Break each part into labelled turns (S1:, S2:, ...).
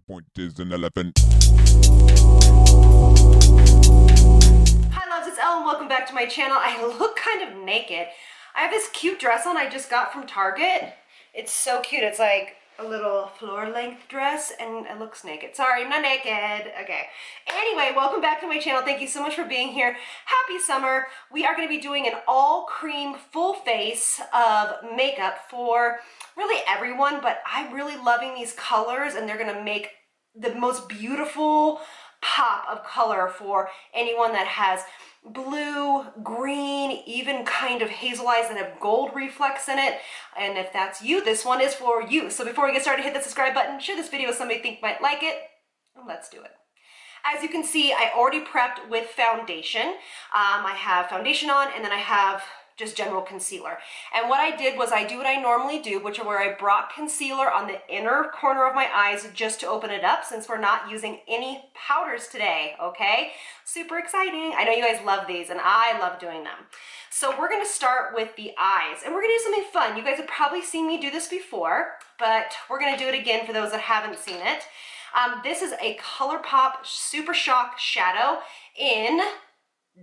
S1: Your point is an elephant.
S2: Hi loves, it's Elle and welcome back to my channel. I look kind of naked. I have this cute dress on I just got from Target. It's so cute. It's like a little floor-length dress and it looks naked. Sorry, I'm not naked. Okay. Anyway, welcome back to my channel. Thank you so much for being here. Happy summer. We are going to be doing an all-cream full face of makeup for really everyone, but I'm really loving these colors and they're going to make the most beautiful pop of color for anyone that has blue, green, even kind of hazel eyes that have gold reflex in it. And if that's you, this one is for you. So before we get started, hit the subscribe button, share this video with somebody you think might like it, and let's do it. As you can see, I already prepped with foundation. I have foundation on, and then I have just general concealer. And what I did was I do what I normally do, which are where I brought concealer on the inner corner of my eyes just to open it up, since we're not using any powders today, okay? Super exciting. I know you guys love these, and I love doing them. So we're gonna start with the eyes, and we're gonna do something fun. You guys have probably seen me do this before, but we're gonna do it again for those that haven't seen it. This is a ColourPop Super Shock Shadow in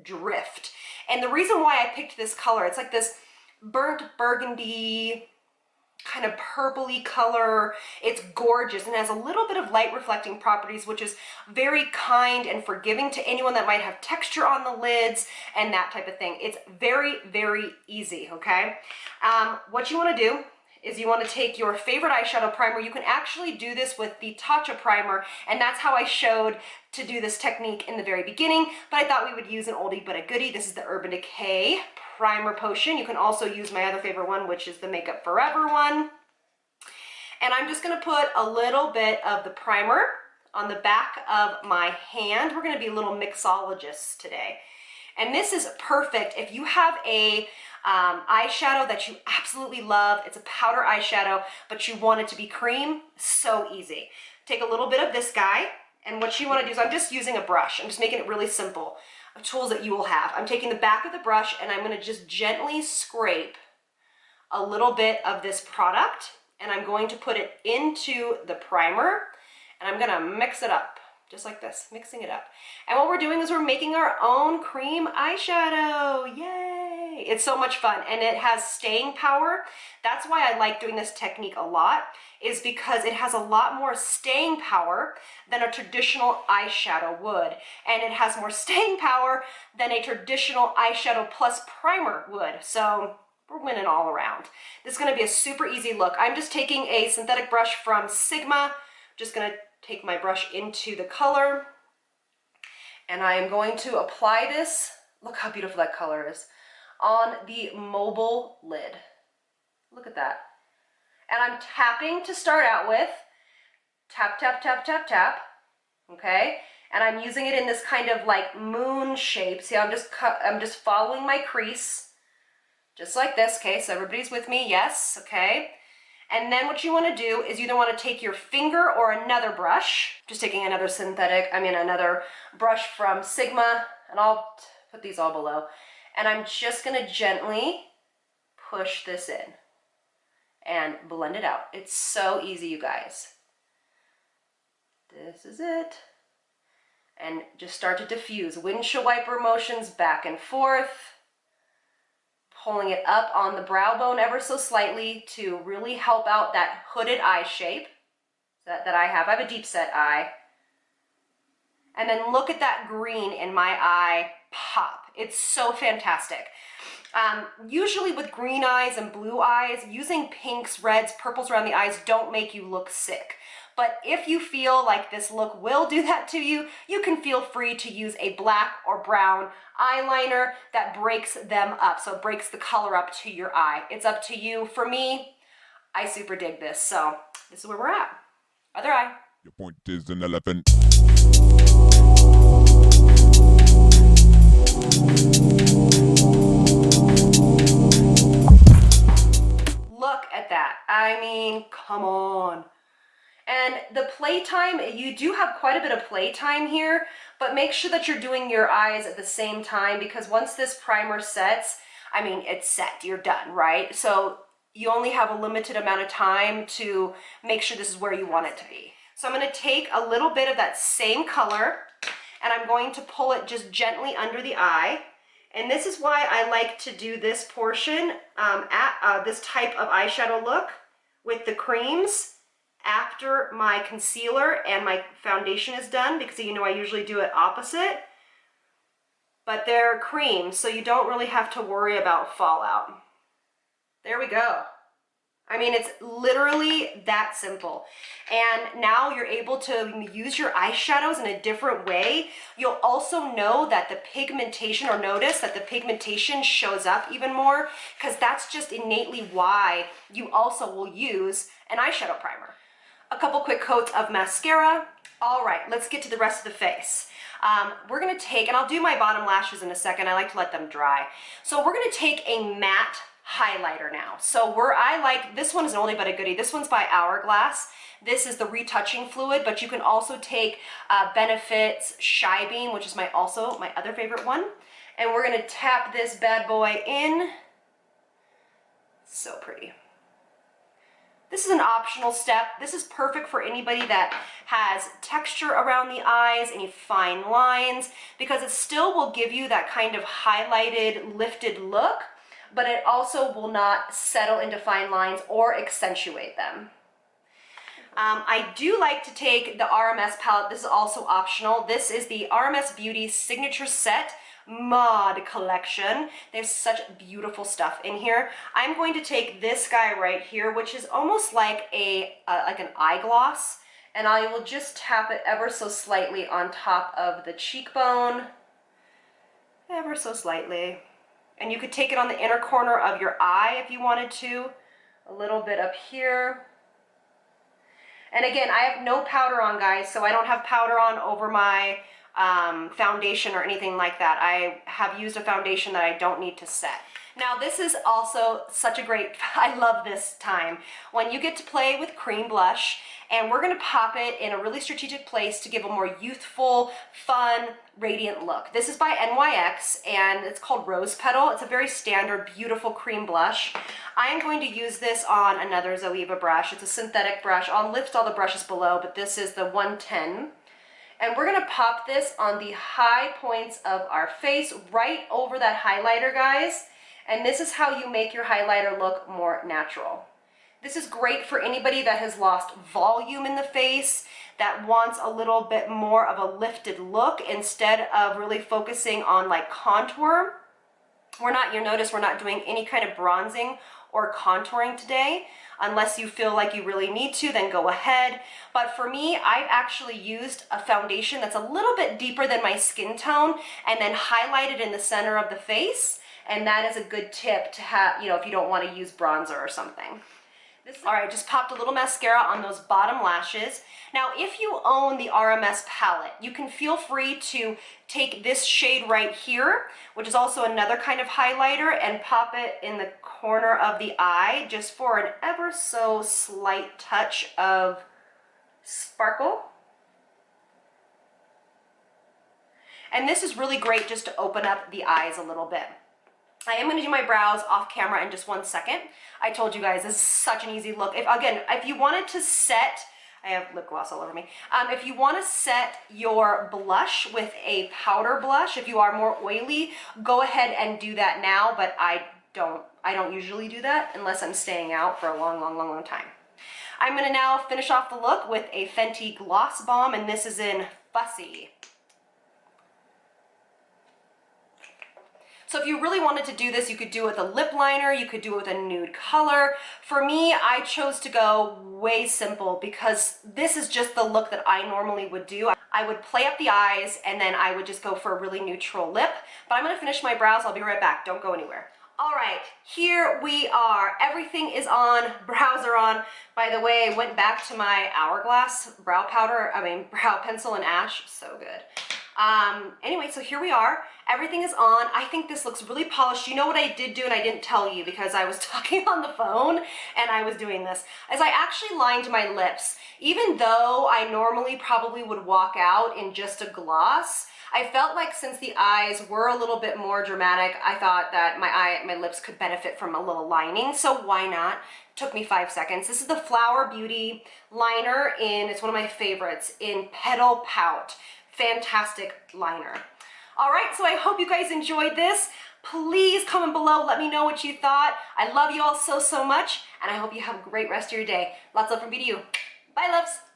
S2: Drift. And the reason why I picked this color, it's like this burnt burgundy, kind of purpley color. It's gorgeous and has a little bit of light reflecting properties, which is very kind and forgiving to anyone that might have texture on the lids and that type of thing. It's very, very easy, okay? What you want to do is you want to take your favorite eyeshadow primer. You can actually do this with the Tatcha primer, and that's how I showed to do this technique in the very beginning, but I thought we would use an oldie but a goodie. This is the Urban Decay Primer Potion. You can also use my other favorite one, which is the Makeup Forever one. And I'm just gonna put a little bit of the primer on the back of my hand. We're gonna be little mixologists today. And this is perfect if you have a eyeshadow that you absolutely love. It's a powder eyeshadow, but you want it to be cream. So easy. Take a little bit of this guy, and what you want to do is, I'm just using a brush. I'm just making it really simple. Tools that you will have. I'm taking the back of the brush and I'm going to just gently scrape a little bit of this product, and I'm going to put it into the primer, and I'm going to mix it up. Just like this, mixing it up. And what we're doing is we're making our own cream eyeshadow. Yay! It's so much fun, and it has staying power. That's why I like doing this technique a lot, is because it has a lot more staying power than a traditional eyeshadow would. And it has more staying power than a traditional eyeshadow plus primer would. So we're winning all around. This is gonna be a super easy look. I'm just taking a synthetic brush from Sigma, just gonna take my brush into the color, and I am going to apply this, look how beautiful that color is, on the mobile lid. Look at that. And I'm tapping to start out with. Tap, tap, tap, tap, tap. Okay? And I'm using it in this kind of like moon shape. See, I'm just following my crease, just like this. Okay, so everybody's with me. Yes, okay. And then what you want to do is you either want to take your finger or another brush, just taking another another brush from Sigma, and I'll put these all below. And I'm just going to gently push this in and blend it out. It's so easy, you guys. This is it. And just start to diffuse. Windshield wiper motions back and forth. Pulling it up on the brow bone ever so slightly to really help out that hooded eye shape that I have. I have a deep set eye. And then look at that green in my eye pop. It's so fantastic. Usually with green eyes and blue eyes, using pinks, reds, purples around the eyes don't make you look sick. But if you feel like this look will do that to you, you can feel free to use a black or brown eyeliner that breaks them up. So it breaks the color up to your eye. It's up to you. For me, I super dig this. So this is where we're at. Other eye.
S1: Your point is an elephant.
S2: Look at that. I mean, come on. And the playtime, you do have quite a bit of playtime here, but make sure that you're doing your eyes at the same time, because once this primer sets, I mean, it's set, you're done, right? So you only have a limited amount of time to make sure this is where you want it to be. So I'm going to take a little bit of that same color and I'm going to pull it just gently under the eye. And this is why I like to do this portion this type of eyeshadow look with the creams after my concealer and my foundation is done, because you know I usually do it opposite. But they're creams, so you don't really have to worry about fallout. There we go. I mean, it's literally that simple. And now you're able to use your eyeshadows in a different way. You'll also know that the pigmentation, or notice that the pigmentation shows up even more, because that's just innately why you also will use an eyeshadow primer. A couple quick coats of mascara. All right, let's get to the rest of the face. We're gonna take, and I'll do my bottom lashes in a second, I like to let them dry. So we're gonna take a matte highlighter now. So I like, this one is an oldie but a goodie. This one's by Hourglass. This is the retouching fluid, but you can also take Benefit's Shy Beam, which is also my other favorite one. And we're gonna tap this bad boy in. So pretty. This is an optional step. This is perfect for anybody that has texture around the eyes, any fine lines, because it still will give you that kind of highlighted, lifted look, but it also will not settle into fine lines or accentuate them. I do like to take the RMS palette. This is also optional. This is the RMS Beauty Signature Set Mod Collection. They have such beautiful stuff in here. I'm going to take this guy right here, which is almost like an eye gloss, and I will just tap it ever so slightly on top of the cheekbone, ever so slightly. And you could take it on the inner corner of your eye if you wanted to, a little bit up here. And again, I have no powder on, guys, so I don't have powder on over my foundation or anything like that. I have used a foundation that I don't need to set. Now this is also such a great, I love this time, when you get to play with cream blush, and we're gonna pop it in a really strategic place to give a more youthful, fun, radiant look. This is by NYX and it's called Rose Petal. It's a very standard, beautiful cream blush. I am going to use this on another Zoeva brush. It's a synthetic brush. I'll lift all the brushes below, but this is the 110. And we're gonna pop this on the high points of our face, right over that highlighter, guys. And this is how you make your highlighter look more natural. This is great for anybody that has lost volume in the face, that wants a little bit more of a lifted look instead of really focusing on like contour. You'll notice we're not doing any kind of bronzing or contouring today. Unless you feel like you really need to, then go ahead. But for me, I've actually used a foundation that's a little bit deeper than my skin tone and then highlighted in the center of the face. And that is a good tip to have, if you don't want to use bronzer or something. All right, just popped a little mascara on those bottom lashes. Now, if you own the RMS palette, you can feel free to take this shade right here, which is also another kind of highlighter, and pop it in the corner of the eye just for an ever so slight touch of sparkle. And this is really great just to open up the eyes a little bit. I am going to do my brows off camera in just 1 second. I told you guys this is such an easy look. If you wanted to set, I have lip gloss all over me. If you want to set your blush with a powder blush, if you are more oily, go ahead and do that now, but I don't usually do that unless I'm staying out for a long time. I'm going to now finish off the look with a Fenty Gloss Bomb, and this is in Fussy. So if you really wanted to do this, you could do it with a lip liner, you could do it with a nude color. For me, I chose to go way simple because this is just the look that I normally would do. I would play up the eyes and then I would just go for a really neutral lip. But I'm gonna finish my brows, I'll be right back, don't go anywhere. All right, here we are. Everything is on, brows are on. By the way, I went back to my Hourglass brow pencil in Ash, so good. Anyway, so here we are. Everything is on. I think this looks really polished. You know what I did do and I didn't tell you because I was talking on the phone and I was doing this, is I actually lined my lips. Even though I normally probably would walk out in just a gloss, I felt like since the eyes were a little bit more dramatic, I thought that my lips could benefit from a little lining, so why not? Took me 5 seconds. This is the Flower Beauty liner it's one of my favorites, in Petal Pout. Fantastic liner. All right, so I hope you guys enjoyed this. Please comment below, let me know what you thought. I love you all so much, and I hope you have a great rest of your day. Lots of love from me to you. Bye, loves.